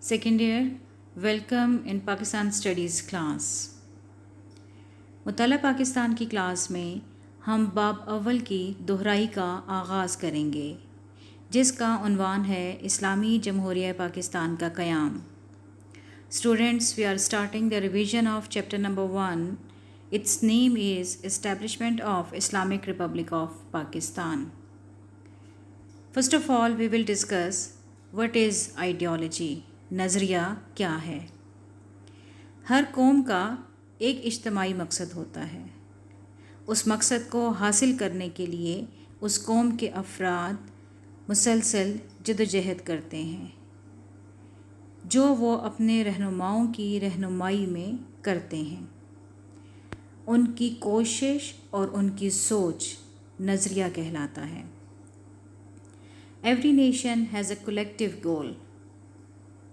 Second year, welcome in Pakistan Studies class. मुतल्ला Pakistan की class में हम बाब अव्वल की दोहराई का आगाज़ करेंगे, जिसका उन्वान है इस्लामी जमहूरिया पाकिस्तान का क़याम. Students, we are starting the revision of chapter number 1. Its name is Establishment of Islamic Republic of Pakistan. First of all, we will discuss what is ideology. नज़रिया क्या है. हर कौम का एक इज्तमाई मकसद होता है. उस मकसद को हासिल करने के लिए उस कौम के अफराद मुसलसल जदोजहद करते हैं, जो वो अपने रहनुमाओं की रहनुमाई में करते हैं. उनकी कोशिश और उनकी सोच नज़रिया कहलाता है. Every nation has a collective goal,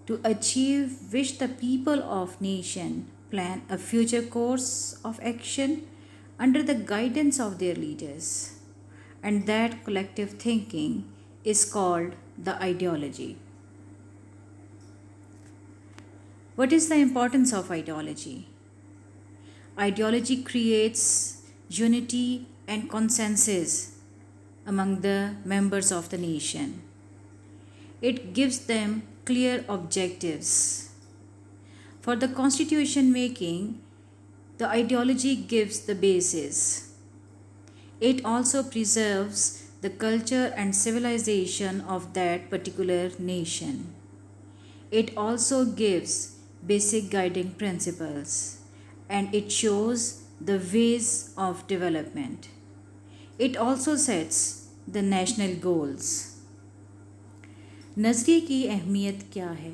to achieve which the people of nation plan a future course of action under the guidance of their leaders, and that collective thinking is called the ideology. What is the importance of ideology? Ideology creates unity and consensus among the members of the nation. It gives them clear objectives. For the constitution making, the ideology gives the basis. It also preserves the culture and civilization of that particular nation. It also gives basic guiding principles, and it shows the ways of development. It also sets the national goals. नज़रिए की अहमियत क्या है?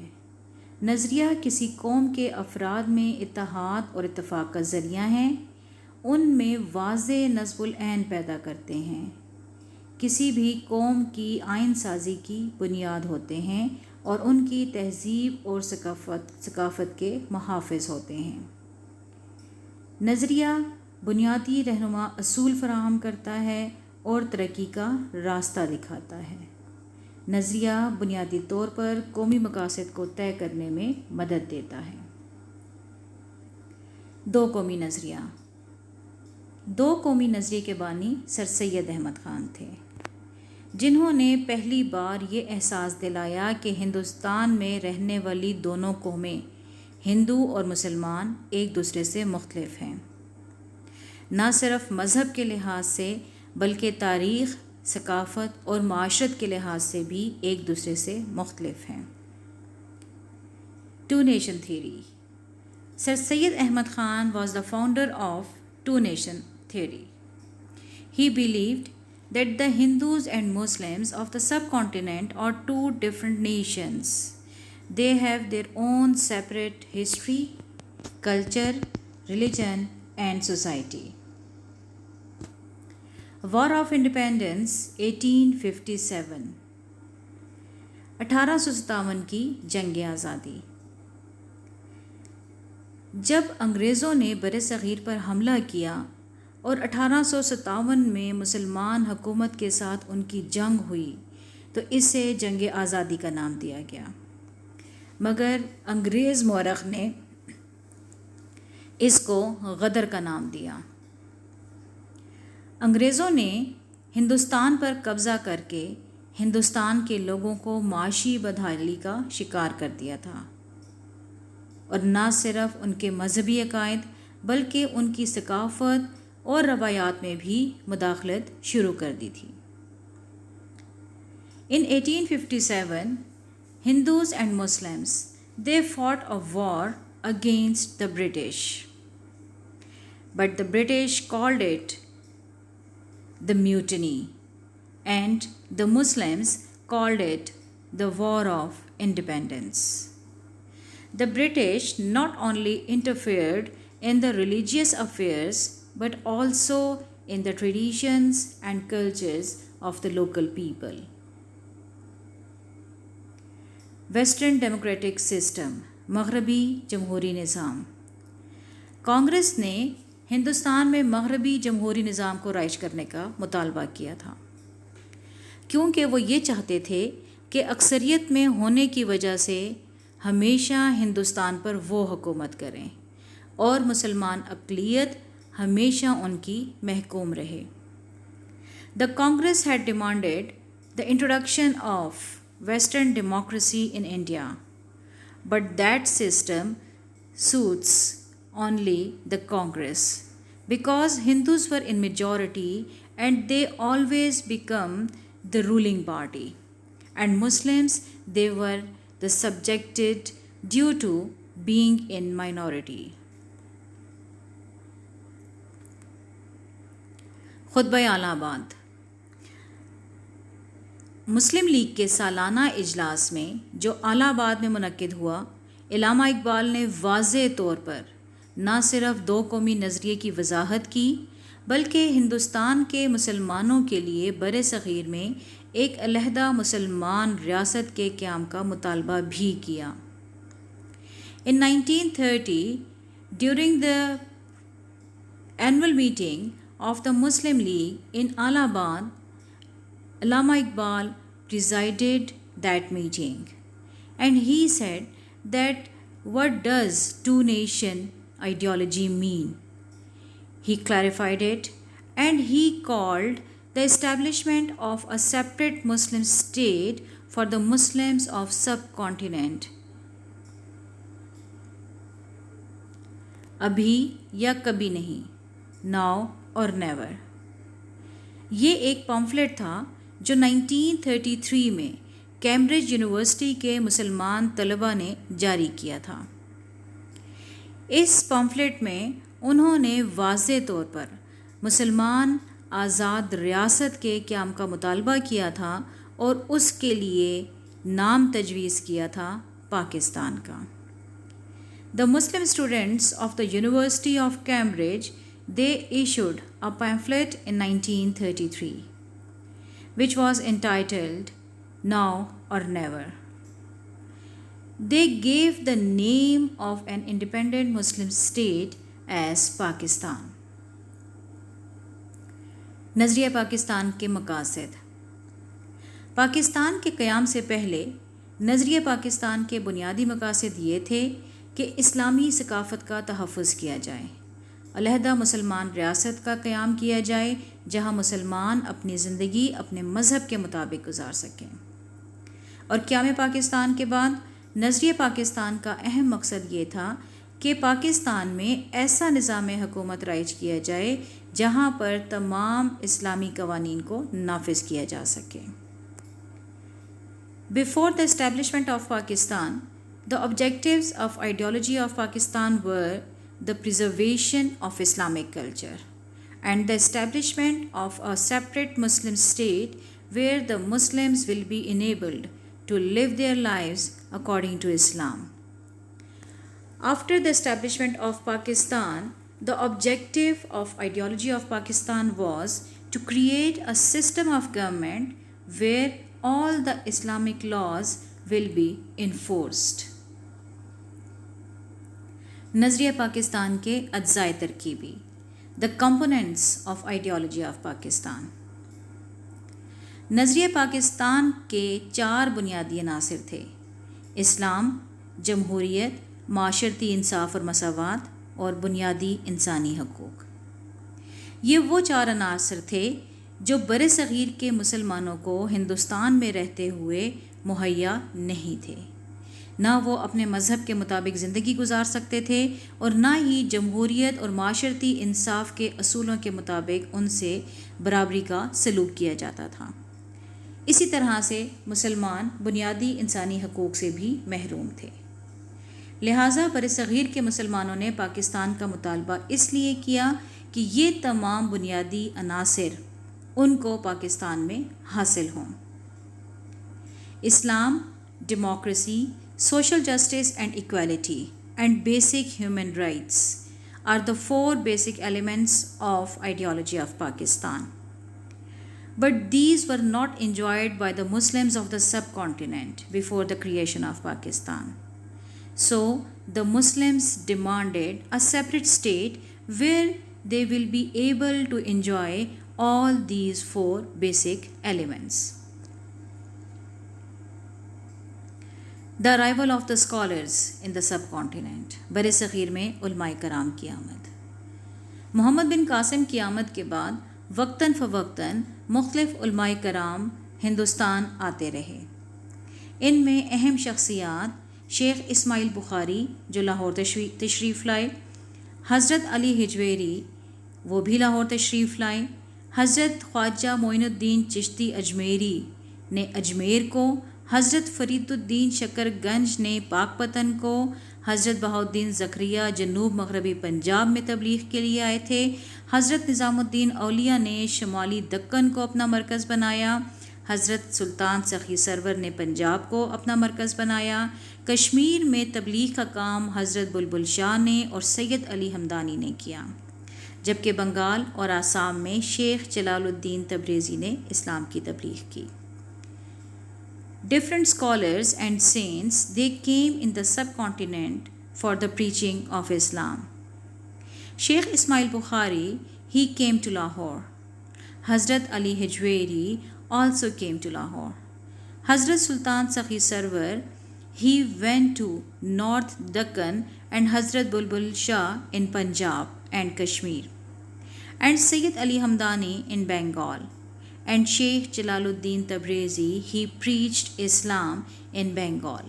नज़रिया किसी कौम के अफराद में इत्तेहाद और इत्तेफाक का ज़रिया हैं. उनमें वाज़े नज़्मुल ऐन पैदा करते हैं. किसी भी कौम की आइन साजी की बुनियाद होते हैं और उनकी तहज़ीब और सकाफ़त के मुहाफ़िज़ होते हैं. नज़रिया बुनियादी रहनुमा असूल फ़राहम करता है और तरक्की का रास्ता दिखाता है. नज़रिया बुनियादी तौर पर कौमी मकासद को तय करने में मदद देता है. दो कौमी नज़रिया. दो कौमी नज़रिए के बानी सर सैयद अहमद ख़ान थे, जिन्होंने पहली बार ये एहसास दिलाया कि हिंदुस्तान में रहने वाली दोनों कौमें, हिंदू और मुसलमान, एक दूसरे से मुख्तलिफ हैं. न सिर्फ मज़हब के लिहाज से बल्कि तारीख़, सकाफ़त और माशरत के लिहाज से भी एक दूसरे से मुख्तलिफ हैं. Two nation theory. Sir Syed Ahmad Khan was the founder of two nation theory. He believed that the Hindus and Muslims of the subcontinent are two different nations. They have their own separate history, culture, religion and society. War of Independence 1857. 1857 की जंग आज़ादी. जब अंग्रेज़ों ने बरसग़ीर पर हमला किया और 1857 में मुसलमान हुकूमत के साथ उनकी जंग हुई, तो इसे जंग आज़ादी का नाम दिया गया. मगर अंग्रेज़ मौरख़ ने इसको गदर का नाम दिया. अंग्रेज़ों ने हिंदुस्तान पर कब्ज़ा करके हिंदुस्तान के लोगों को माशी बदहाली का शिकार कर दिया था और न सिर्फ उनके मजहबी अकायद बल्कि उनकी सकाफ़त और रवायात में भी मुदाखलत शुरू कर दी थी. In 1857, Hindus and Muslims, they fought a war against the British. But the British called it the mutiny, and the Muslims called it the War of Independence. The British not only interfered in the religious affairs but also in the traditions and cultures of the local people. Western democratic system, मग़रबी जमहूरी निज़ाम. कांग्रेस ने हिंदुस्तान में मग़रबी जमहूरी निज़ाम को rise करने का मुतालबा किया था, क्योंकि वो ये चाहते थे कि अक्सरियत में होने की वजह से हमेशा हिंदुस्तान पर वो हुकूमत करें और मुसलमान अक़लियत हमेशा उनकी महकूम रहे। The Congress had demanded the introduction of western democracy in India, but that system suits only the Congress because Hindus were in majority and they always become the ruling party, and Muslims they were the subjected due to being in minority. Khutba आलाबाद। Muslim league के सालाना इजलास में जो इलाहाबाद में मुनक्किद हुआ, इल्लामा इकबाल ने वाज़ेह तौर पर न सिर्फ दो कौमी नज़रिए की वजाहत की बल्कि हिंदुस्तान के मुसलमानों के लिए बर सग़ीर में एक अलहदा मुसलमान रियासत के क़याम का मुतालबा भी किया। इन 1930 during the annual meeting of the Muslim League in Allahabad, Allama Iqbal presided that meeting, and he said that what does two nation ideology mean? He clarified it and he called the establishment of a separate Muslim state for the Muslims of subcontinent. अभी या कभी नहीं, now और never. ये एक pamphlet था जो 1933 में कैम्ब्रिज यूनिवर्सिटी के मुसलमान तलबा ने जारी किया था। इस पम्फलेट में उन्होंने वाज़ेह तौर पर मुसलमान आज़ाद रियासत के क़याम का मुतालबा किया था और उसके लिए नाम तजवीज़ किया था पाकिस्तान का। The Muslim students of the university of Cambridge they issued a pamphlet in 1933 which was entitled Now or Never. They gave the name of an independent Muslim state as Pakistan. नज़रिया पाकिस्तान के मकासद। पाकिस्तान के क़याम से पहले नज़रिया पाकिस्तान के बुनियादी मकासद ये थे कि इस्लामी सकाफ़त का तहफ़्फ़ुज़ किया जाए, अलहदा मुसलमान रियासत का क़याम किया जाए जहाँ मुसलमान अपनी ज़िंदगी अपने मज़हब के मुताबिक गुजार सकें। और क़याम पाकिस्तान के बाद नज़रिया पाकिस्तान का अहम मकसद ये था कि पाकिस्तान में ऐसा निज़ाम हुकूमत राइज किया जाए जहाँ पर तमाम इस्लामी क़वानीन को नाफिज किया जा सके। Before the establishment of Pakistan, the objectives of ideology of Pakistan were the preservation of Islamic culture and the establishment of a separate Muslim state where the Muslims will be enabled to live their lives according to Islam. After the establishment of Pakistan, the objective of ideology of Pakistan was to create a system of government where all the Islamic laws will be enforced. नज़रिया पाकिस्तान के अज्ज़ाए तरकीबी, the components of ideology of Pakistan. नज़रिया पाकिस्तान के 4 बुनियादी अनासिर थे: इस्लाम, जमहूरियत, माशरती इंसाफ और मसावात और बुनियादी इंसानी हकूक़। ये वो 4 अनासिर थे जो बर-ए-सग़ीर के मुसलमानों को हिंदुस्तान में रहते हुए मुहैया नहीं थे। ना वो अपने मज़हब के मुताबिक ज़िंदगी गुजार सकते थे और ना ही जमहूरियत और माशरती इंसाफ के असूलों के मुताबिक उनसे बराबरी का सलूक किया जाता था। इसी तरह से मुसलमान बुनियादी इंसानी हकूक़ से भी महरूम थे। लिहाजा बर-ए-सग़ीर के मुसलमानों ने पाकिस्तान का मुतालबा इसलिए किया कि ये तमाम बुनियादी अनासिर उनको पाकिस्तान में हासिल हों। इस्लाम, democracy, social justice and equality, and basic human rights are the 4 basic elements of ideology of Pakistan. But these were not enjoyed by the Muslims of the subcontinent before the creation of Pakistan. So, the Muslims demanded a separate state where they will be able to enjoy all these 4 basic elements. The arrival of the scholars in the सब continent, बर सग़ीर में उलमाए कराम की आमद। मोहम्मद बिन कासिम की आमद के बाद वक्तन फ़वक्तन मुख्तलिफ़ उलमाए कराम हिंदुस्तान आते रहे। इनमें अहम शख्सियात शेख इस्माइल बुखारी जो लाहौर तशरीफ़ लाए, हज़रत अली हिजवेरी वो भी लाहौर तशरीफ़ लाए, हज़रत ख्वाजा मोइनुद्दीन चिश्ती अजमेरी ने अजमेर को, हज़रत फ़रीदुद्दीन शकरगंज ने पाकपतन को, हज़रत बहाउद्दीन ज़करिया जनूब मगरबी पंजाब में तबलीग़ के लिए आए थे, हज़रत निज़ामुद्दीन औलिया ने शुमाली दक्कन को अपना मरकज़ बनाया, हज़रत सुल्तान सखी सरवर ने पंजाब को अपना मरकज़ बनाया, कश्मीर में तबलीग़ का काम हज़रत बुलबुल शाह ने और सैयद अली हमदानी ने किया, जबकि बंगाल और आसाम में शेख जलालुद्दीन तब्रेज़ी ने इस्लाम की तबलीग़ की। Different scholars and saints, they came in the subcontinent for the preaching of Islam. Sheikh Ismail Bukhari, he came to Lahore. Hazrat Ali Hijweri also came to Lahore. Hazrat Sultan Sakhi Sarwar, he went to North Deccan, and Hazrat Bulbul Shah in Punjab and Kashmir, and Sayyid Ali Hamdani in Bengal, and Sheikh Jalaluddin Tabrizi, he preached Islam in Bengal.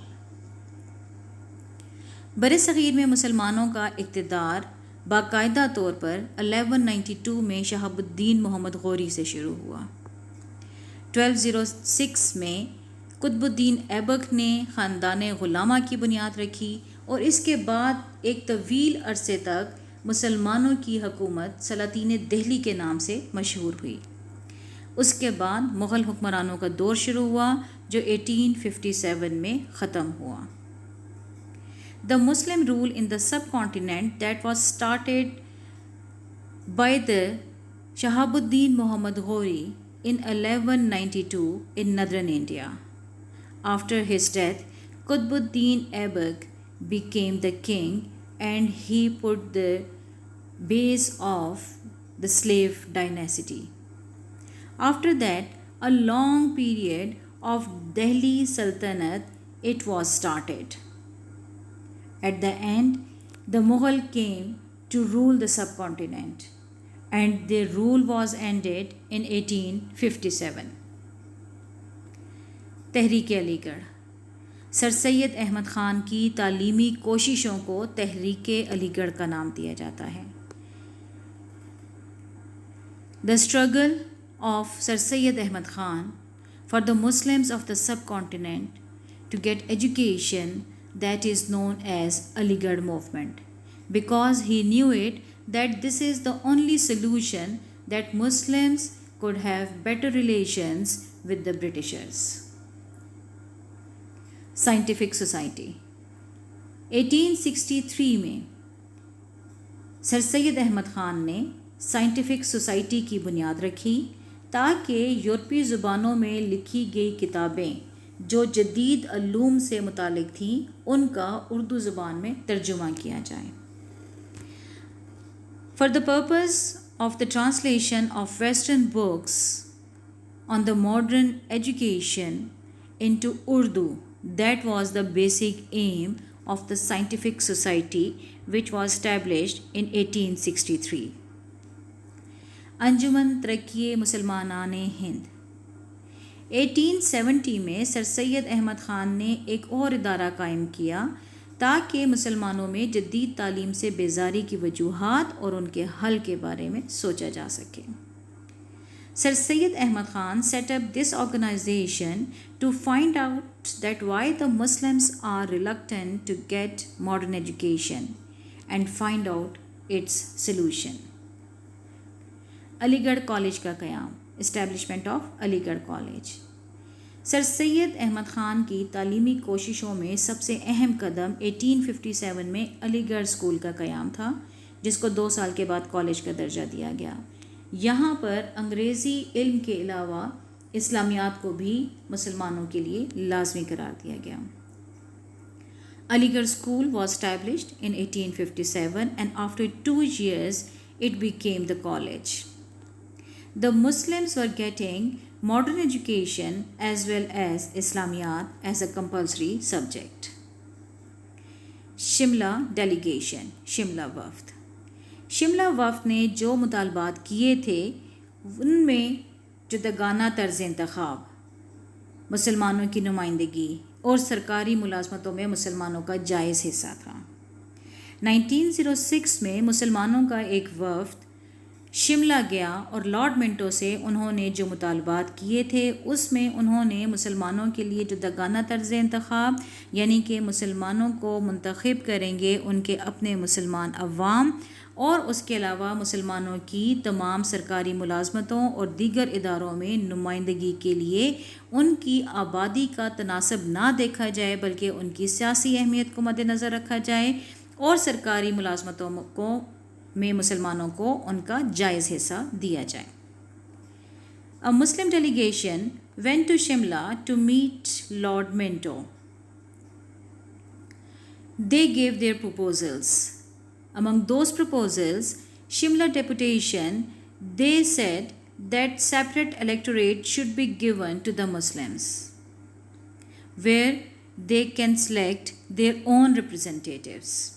बर-ए-सग़ीर में मुसलमानों का इक़्तिदार बाकायदा तौर पर 1192 में शहाबुद्दीन मोहम्मद गौरी से शुरू हुआ। 1206 में कुतुबुद्दीन ऐबक ने ख़ानदान ग़ुलामा की बुनियाद रखी और इसके बाद एक तवील अरसे तक मुसलमानों की हुकूमत सलातीन दिल्ली के नाम से मशहूर हुई। उसके बाद मुग़ल हुक्मरानों का दौर शुरू हुआ जो 1857 में ख़त्म हुआ। The Muslim rule in the subcontinent that was started by the Shahabuddin Muhammad Ghori in 1192 in northern India. After his death, Qutbuddin Aibak became the king and he put the base of the slave dynasty. After that, a long period of Delhi Sultanate it was started. At the end, the Mughal came to rule the subcontinent, and their rule was ended in 1857. तहरीक Aligarh, sir Syed Ahmad Khan की तालीमी कोशिशों को तहरीक अलीगढ़ का नाम दिया जाता है। The struggle of Sir Syed Ahmad Khan for the Muslims of the subcontinent to get education, that is known as Aligarh movement, because he knew it that this is the only solution that Muslims could have better relations with the Britishers. Scientific Society 1863 में sir Syed Ahmad Khan ने scientific society की बुनियाद रखी ताकि यूरोपीय ज़ुबानों में लिखी गई किताबें जो जदीद अल्लूम से मुतालिक थीं उनका उर्दू ज़ुबान में तर्जुमा किया जाए। For the purpose of the translation of western books on the modern education into Urdu, that was the basic aim of the scientific society which was established in 1863. Anjuman Taraqqi Musalmanan Hind 1870 में सर सैयद अहमद ख़ान ने एक और इदारा कायम किया ताकि मुसलमानों में जदीद तालीम से बेजारी की वजूहात और उनके हल के बारे में सोचा जा सके। Sir Syed Ahmad Khan set up this organization to find out that why the Muslims are reluctant to get modern education and find out its solution. Aligarh college का क़याम, establishment of Aligarh college. Sir Syed Ahmad Khan की तालीमी कोशिशों में सबसे अहम कदम 1857 में Aligarh school का क़याम था, जिसको 2 साल के बाद कॉलेज का दर्जा दिया गया। यहाँ पर अंग्रेज़ी इल्म के अलावा इस्लामियात को भी मुसलमानों के लिए लाजमी करार दिया गया। Aligarh school was established in 1857 and after 2 years it became the college. The Muslims were getting modern education as well as Islamiyat as a compulsory subject. Shimla delegation, Shimla वफ़द। शिमला वफ़द ने जो मुतालबात किए थे उनमें जुदगाना तर्ज़ इंतख़ाब, मुसलमानों की नुमाइंदगी और सरकारी मुलाज़मतों में मुसलमानों का जायज़ हिस्सा था। 1906 में मुसलमानों का एक वफ़द शिमला गया और लॉर्ड मिंटो से उन्होंने जो मुतालबात किए थे उसमें उन्होंने मुसलमानों के लिए जुदगाना तर्ज़ इंतख़ाब यानी कि मुसलमानों को मुंतखब करेंगे उनके अपने मुसलमान अवाम, और उसके अलावा मुसलमानों की तमाम सरकारी मुलाज़मतों और दीगर इदारों में नुमाइंदगी के लिए उनकी आबादी का तनासब ना देखा जाए बल्कि उनकी सियासी अहमियत को मद्देनज़र रखा जाए और सरकारी मुलाज़मतों को में मुसलमानों को उनका जायज़ हिस्सा दिया जाए। A Muslim delegation went to Shimla to meet Lord Minto. They gave their proposals. Among those proposals, Shimla deputation, they said that separate electorate should be given to the Muslims, where they can select their own representatives.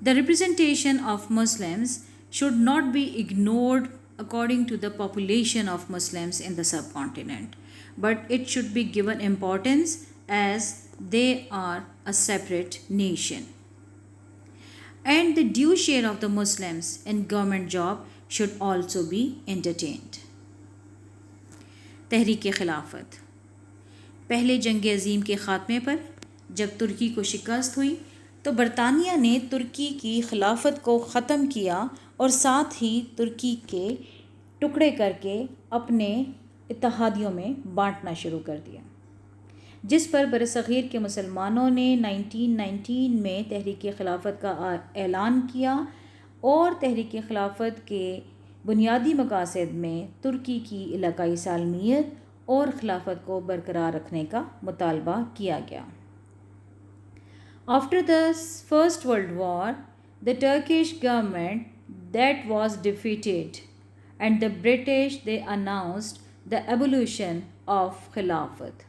The representation of Muslims should not be ignored according to the population of Muslims in the subcontinent, but it should be given importance as they are a separate nation. And the due share of the Muslims in government job should also be entertained. तहरीक खिलाफत। पहले जंग अज़ीम के ख़ात्मे पर जब तुर्की को शिकस्त हुई तो बरतानिया ने तुर्की की खिलाफत को ख़त्म किया और साथ ही तुर्की के टुकड़े करके अपने इत्तेहादियों में बांटना शुरू कर दिया, जिस पर बरसग़ीर के मुसलमानों ने 1919 में तहरीक खिलाफत का ऐलान किया और तहरीक खिलाफत के बुनियादी मकासद में तुर्की की इलाकाई सालमियत और खिलाफत को बरकरार रखने का मुतालबा किया गया। After the First World War, the Turkish government that was defeated and the British, they announced the abolition of Khilafat.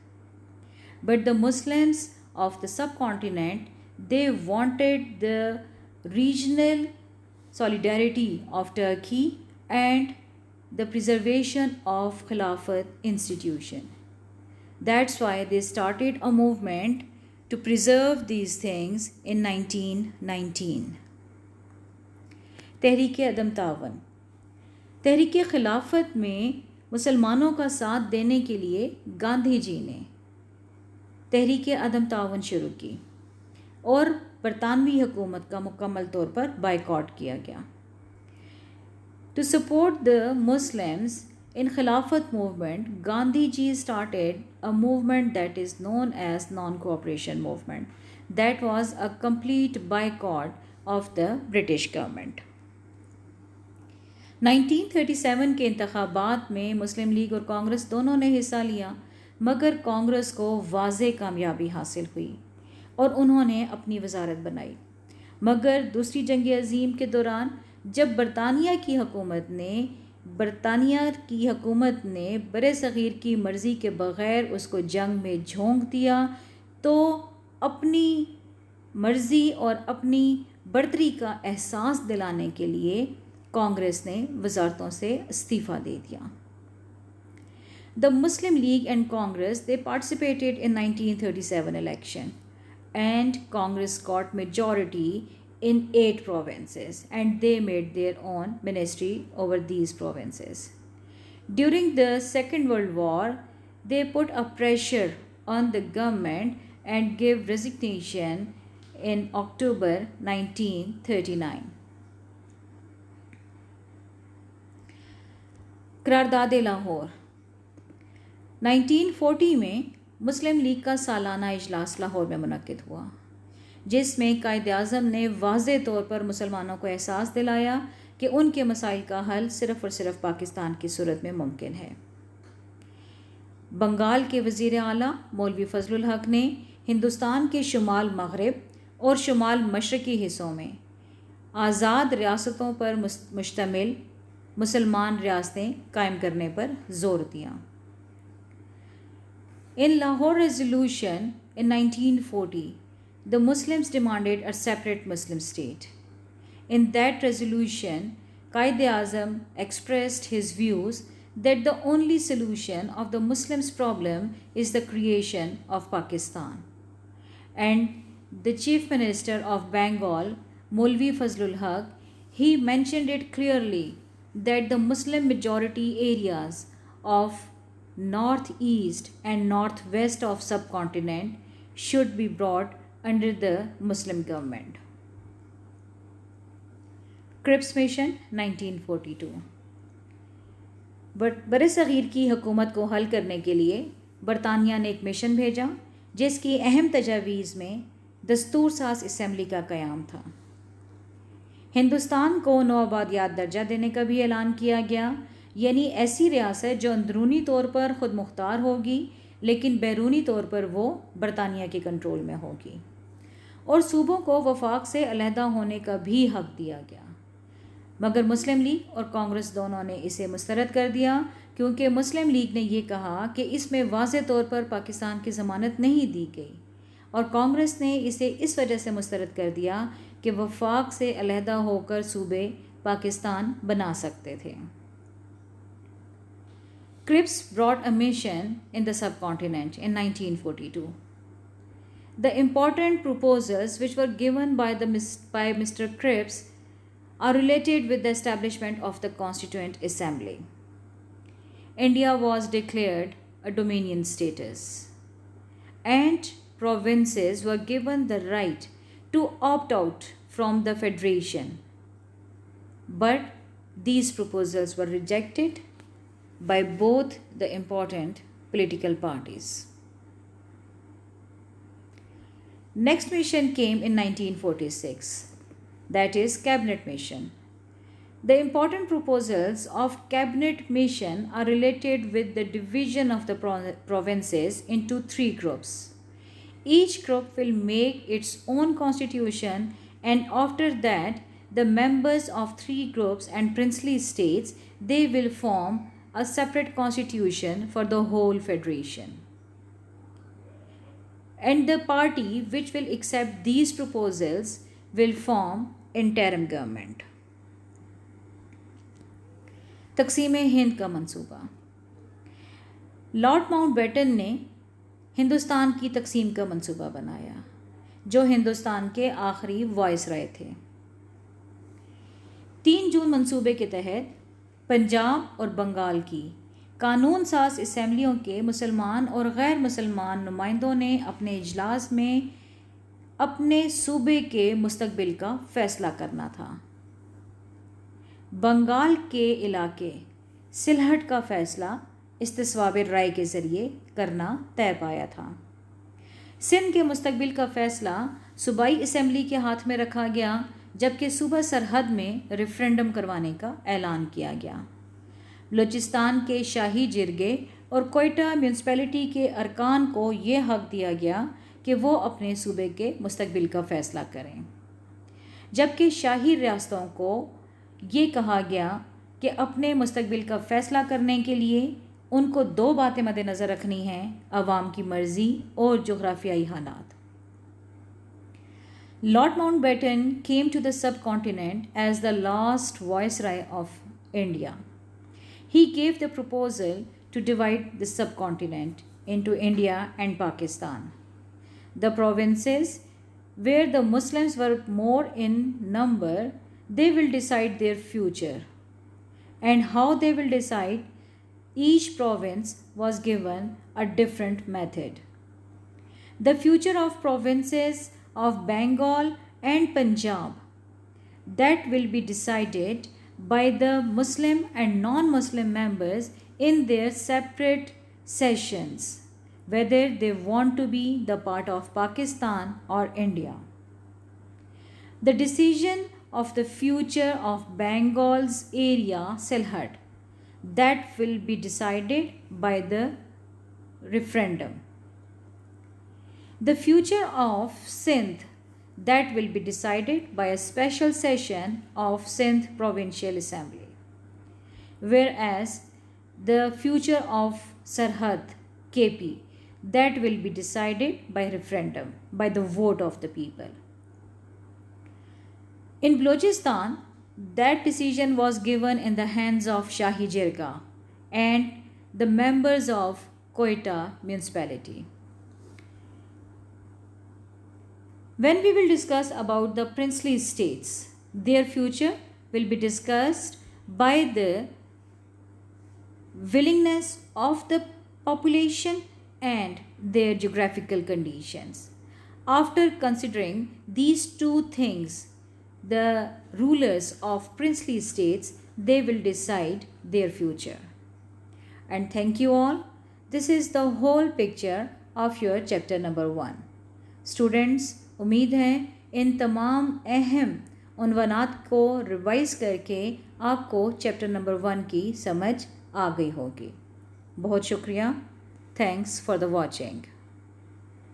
But the Muslims of the subcontinent, they wanted the regional solidarity of Turkey and the preservation of Khilafat institution. That's why they started a movement to preserve these things in 1919. तहरीक अदम तावन। तहरीक खिलाफत में मुसलमानों का साथ देने के लिए गांधी जी ने तहरीक अदम तावन शुरू की और बरतानवी हुकूमत का मुकम्मल तौर पर बायकॉट किया गया। To support the Muslims in Khilafat movement, Gandhi ji started a movement that is known as non-cooperation movement. That was a complete boycott of the British government. 1937 के इंतखाबात में मुस्लिम लीग और कांग्रेस दोनों ने हिस्सा लिया, मगर कांग्रेस को वाज़े कामयाबी हासिल हुई और उन्होंने अपनी वजारत बनाई। मगर दूसरी जंग अज़ीम के दौरान जब बरतानिया की हुकूमत ने बरसग़ीर की मर्ज़ी के बग़ैर उसको जंग में झोंक दिया तो अपनी मर्ज़ी और अपनी बर्तरी का एहसास दिलाने के लिए कांग्रेस ने वज़ारतों से इस्तीफ़ा दे दिया। The Muslim League and Congress, they participated in 1937 election and Congress got majority in 8 provinces and they made their own ministry over these provinces. During the Second World War, they put a pressure on the government and gave resignation in October 1939. करारदाद Lahore. 1940 में मुस्लिम league का सालाना इजलास लाहौर में मुनक्किद हुआ, जिसमें कायद आज़म ने वाज़े तौर पर मुसलमानों को एहसास दिलाया कि उनके मसाइल का हल सिर्फ़ और सिर्फ पाकिस्तान की सूरत में मुमकिन है। बंगाल के वज़ीर आला मौलवी फ़ज़लुल हक ने हिंदुस्तान के शुमाल मग़रिब और शुमाल मशरक़ी हिस्सों में आज़ाद रियासतों पर मुश्तमिल मुसलमान रियासतें कायम करने पर जोर दिया। In Lahore Resolution in 1940, the Muslims demanded a separate Muslim state. In that resolution, Quaid-e-Azam expressed his views that the only solution of the Muslims' problem is the creation of Pakistan. And the Chief Minister of Bengal, Maulvi Fazlul Haq, he mentioned it clearly that the Muslim majority areas of northeast and northwest of subcontinent should be brought under the Muslim government. Cripps mission 1942। बरसग़ीर की हुकूमत को हल करने के लिए बरतानिया ने एक मिशन भेजा जिसकी अहम तजावीज़ में दस्तूर साज असम्बली का क़याम था। हिंदुस्तान को नौआबादियात दर्जा देने का भी ऐलान किया गया, यानी ऐसी रियासत जो अंदरूनी तौर पर ख़ुद मुख्तार होगी लेकिन बैरूनी तौर पर वो बरतानिया के कंट्रोल में होगी, और सूबों को वफाक से अलहदा होने का भी हक़ दिया गया। मगर मुस्लिम लीग और कांग्रेस दोनों ने इसे मुस्तरद कर दिया, क्योंकि मुस्लिम लीग ने यह कहा कि इसमें वाज़े तौर पर पाकिस्तान की ज़मानत नहीं दी गई, और कांग्रेस ने इसे इस वजह से मुस्तरद कर दिया कि वफाक से अलहदा होकर सूबे पाकिस्तान बना सकते थे। Cripps brought a mission in the subcontinent in 1942. The important proposals which were given by Mr. Cripps are related with the establishment of the Constituent Assembly. India was declared a dominion status, and provinces were given the right to opt out from the federation. But these proposals were rejected by both the important political parties. Next mission came in 1946, that is Cabinet Mission. The important proposals of Cabinet Mission are related with the division of the provinces into 3 groups. Each group will make its own constitution, and after that the members of 3 groups and princely states, they will form a separate constitution for the whole federation. And the party which will accept these proposals will form interim government. तक़सीम Hind का मंसूबा। Lord Mountbatten ने हिंदुस्तान की तक़सीम का मंसूबा बनाया, जो हिंदुस्तान के आखिरी वाइसराय थे। 3 जून मंसूबे के तहत पंजाब और बंगाल की कानून साज असम्बलियों के मुसलमान और गैर मुसलमान नुमाइंदों ने अपने इजलास में अपने सूबे के मुस्तकबिल का फ़ैसला करना था। बंगाल के इलाके सिलहट का फ़ैसला इस्तिस्वाब राय के ज़रिए करना तय पाया था। सिंध के मुस्तकबिल का फ़ैसला सूबाई असम्बली के हाथ में रखा गया, जबकि सूबा सरहद में रेफरेंडम करवाने का ऐलान किया गया। बलूचिस्तान के शाही जिरगे और कोयटा म्यूनसिपैलिटी के अरकान को ये हक़ दिया गया कि वो अपने सूबे के मुस्तकबिल का फ़ैसला करें, जबकि शाही रियासतों को ये कहा गया कि अपने मुस्तकबिल का फ़ैसला करने के लिए उनको 2 बातें मद्देनज़र रखनी हैं: अवाम की मर्ज़ी और जोग्राफियाई हालात। Lord Mountbatten came to the subcontinent as the last viceroy of India. He gave the proposal to divide the subcontinent into India and Pakistan. The provinces where the Muslims were more in number, they will decide their future. And how they will decide, each province was given a different method. The future of provinces of Bengal and Punjab, that will be decided by the Muslim and non-Muslim members in their separate sessions, whether they want to be the part of Pakistan or India. The decision of the future of Bengal's area, Sylhet, that will be decided by the referendum. The future of Sindh, that will be decided by a special session of Sindh Provincial Assembly. whereas the future of Sarhad KP, that will be decided by referendum, by the vote of the people. In Balochistan, that decision was given in the hands of Shahi Jirga and the members of Quetta municipality. When we will discuss about the princely states, their future will be discussed by the willingness of the population and their geographical conditions. After considering these two things, the rulers of princely states, they will decide their future. And thank you all. This is the whole picture of your chapter number 1. Students, उम्मीद है इन तमाम अहम उन्वानात को revise करके आपको chapter number 1 की समझ आ गई होगी. बहुत शुक्रिया. Thanks for the watching.